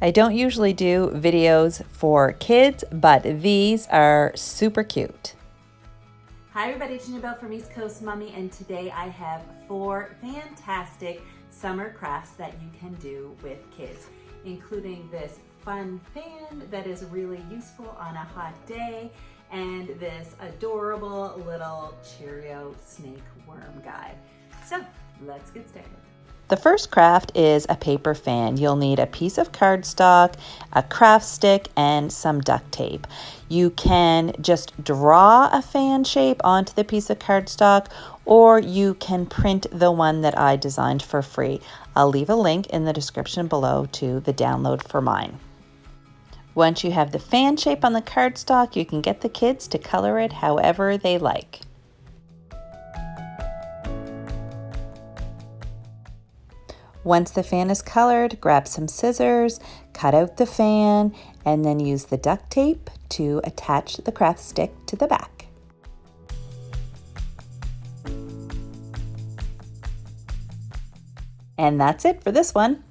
I don't usually do videos for kids, but these are super cute. Hi everybody, it's Janelle from East Coast Mommy, and today I have 4 fantastic summer crafts that you can do with kids, including this fun fan that is really useful on a hot day, and this adorable little Cheerio snake worm guy. So let's get started. The first craft is a paper fan. You'll need a piece of cardstock, a craft stick, and some duct tape. You can just draw a fan shape onto the piece of cardstock, or you can print the one that I designed for free. I'll leave a link in the description below to the download for mine. Once you have the fan shape on the cardstock, you can get the kids to color it however they like. Once the fan is colored, grab some scissors, cut out the fan, and then use the duct tape to attach the craft stick to the back. And that's it for this one.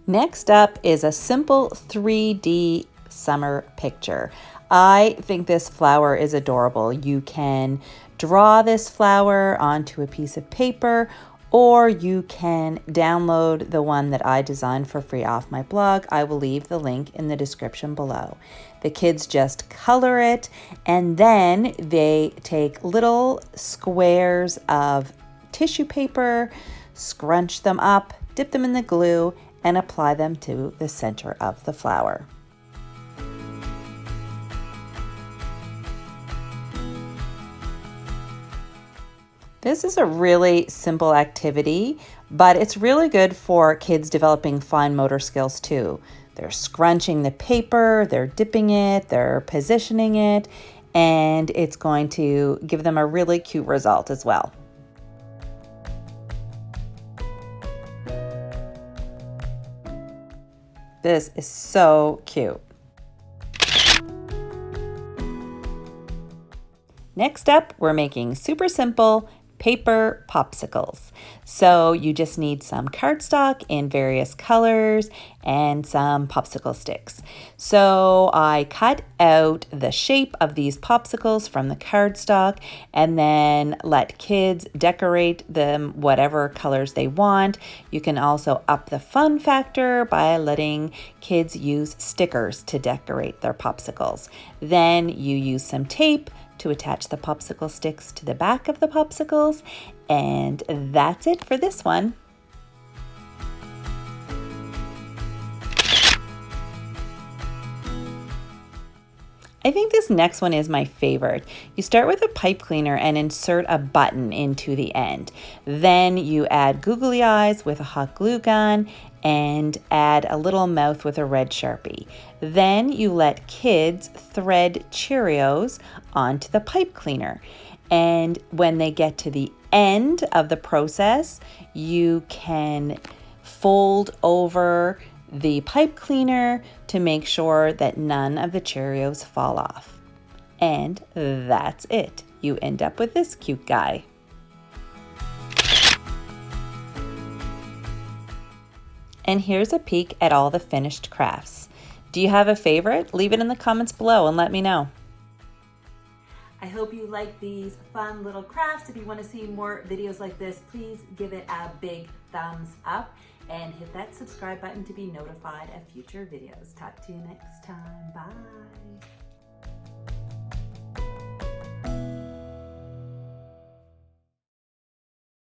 Next up is a simple 3D summer picture. I think this flower is adorable. You can draw this flower onto a piece of paper, or you can download the one that I designed for free off my blog. I will leave the link in the description below. The kids just color it, and then they take little squares of tissue paper, scrunch them up, dip them in the glue, and apply them to the center of the flower. This is a really simple activity, but it's really good for kids developing fine motor skills too. They're scrunching the paper, they're dipping it, they're positioning it, and it's going to give them a really cute result as well. This is so cute. Next up, we're making super simple paper popsicles. So you just need some cardstock in various colors and some popsicle sticks. So I cut out the shape of these popsicles from the cardstock and then let kids decorate them whatever colors they want. You can also up the fun factor by letting kids use stickers to decorate their popsicles. Then you use some tape to attach the popsicle sticks to the back of the popsicles, and that's it for this one. I think this next one is my favorite. You start with a pipe cleaner and insert a button into the end. Then you add googly eyes with a hot glue gun and add a little mouth with a red Sharpie. Then you let kids thread Cheerios onto the pipe cleaner. And when they get to the end of the process, you can fold over the pipe cleaner to make sure that none of the Cheerios fall off. And that's it. You end up with this cute guy. And here's a peek at all the finished crafts. Do you have a favorite? Leave it in the comments below and let me know. I hope you like these fun little crafts. If you want to see more videos like this, please give it a big thumbs up and hit that subscribe button to be notified of future videos. Talk to you next time. Bye.